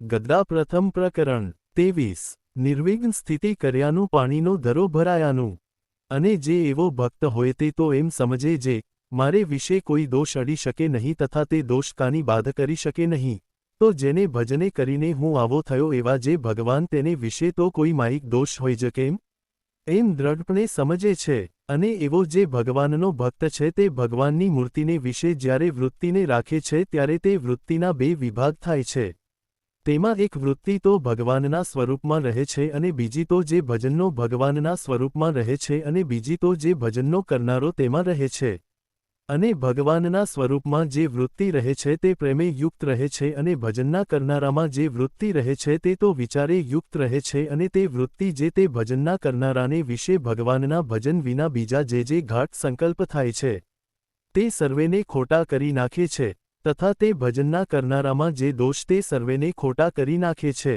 ગદ્દા પ્રથમ પ્રકરણ 23 નિર્વિઘ્ન સ્થિતિ કર્યાનું પાણીનો ધરો ભરાયાનું। અને જે એવો ભક્ત હોય તે તો એમ સમજે જે મારે વિશે કોઈ દોષ અડી શકે નહીં તથા તે દોષ કાની બાધ કરી શકે નહીં, તો જેને ભજને કરીને હું આવો થયો એવા જે ભગવાન તેને વિશે તો કોઈ માયિક દોષ હોય જ કેમ? એમ દ્રઢપણે સમજે છે। અને એવો જે ભગવાનનો ભક્ત છે તે ભગવાનની મૂર્તિને વિશે જ્યારે વૃત્તિને રાખે છે ત્યારે તે વૃત્તિના બે વિભાગ થાય છે। તેમાં એક વૃત્તિ તો ભગવાનના સ્વરૂપમાં રહે છે અને બીજી તો જે ભજનનો ભગવાનના સ્વરૂપમાં રહે છે અને બીજી તો જે ભજનનો કરનારો તેમાં રહે છે। અને ભગવાનના સ્વરૂપમાં જે વૃત્તિ રહે છે તે પ્રેમે યુક્ત રહે છે અને ભજનના કરનારામાં જે વૃત્તિ રહે છે તે તો વિચારે યુક્ત રહે છે અને તે વૃત્તિ જે તે ભજનના કરનારાને વિશે ભગવાનના ભજન વિના બીજા જે ઘાટ સંકલ્પ થાય છે તે સર્વેને ખોટા કરી નાખે છે, તથા તે ભજનના કરનારામાં જે દોષ તે સર્વેને ખોટા કરી નાખે છે।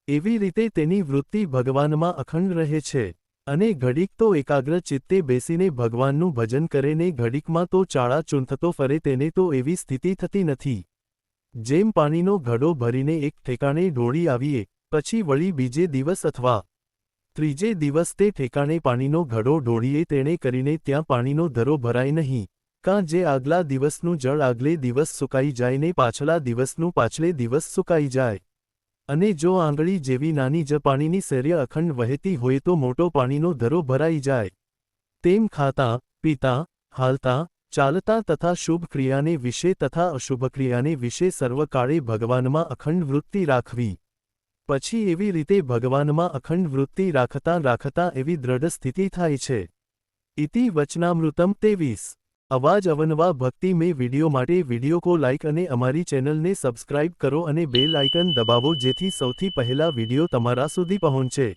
એવી રીતે તેની વૃત્તિ ભગવાનમાં અખંડ રહે છે અને ઘડીક તો એકાગ્ર ચિત્તે બેસીને ભગવાનનું ભજન કરે ને ઘડીકમાં તો ચાળા ચૂંથતો ફરે તેને તો એવી સ્થિતિ થતી નથી। જેમ પાણીનો ઘડો ભરીને એક ઠેકાણે ઢોળી આવીએ, પછી વળી બીજે દિવસ અથવા ત્રીજે દિવસ તે ઠેકાણે પાણીનો ઘડો ઢોળીએ તેણે કરીને ત્યાં પાણીનો ધરો ભરાય નહીં, કાં જે આગલા દિવસનું જળ આગલે દિવસ સુકાઈ જાય ને પાછલા દિવસનું પાછલે દિવસ સુકાઈ જાય। અને જો આંગળી જેવી નાની જ પાણીની સર્ય અખંડ વહેતી હોય તો મોટો પાણીનો ધરો ભરાઈ જાય। તેમ ખાતા, પીતા, હાલતા, ચાલતા તથા શુભ ક્રિયાને વિશે તથા અશુભ ક્રિયાને વિશે સર્વકાળે ભગવાનમાં અખંડ વૃત્તિ રાખવી। પછી એવી રીતે ભગવાનમાં અખંડ વૃત્તિ રાખતા રાખતા એવી દ્રઢ સ્થિતિ થાય છે। ઇતિ વચનામૃતમ 23। અવાજ અવનવા ભક્તિ में વિડિયો માટે વિડિયો કો લાઇક અને અમારી ચેનલને સબસ્ક્રાઇબ કરો અને બેલ આઇકન દબાવો જેથી સૌથી પહેલા વિડિયો તમારા સુધી પહોંચે।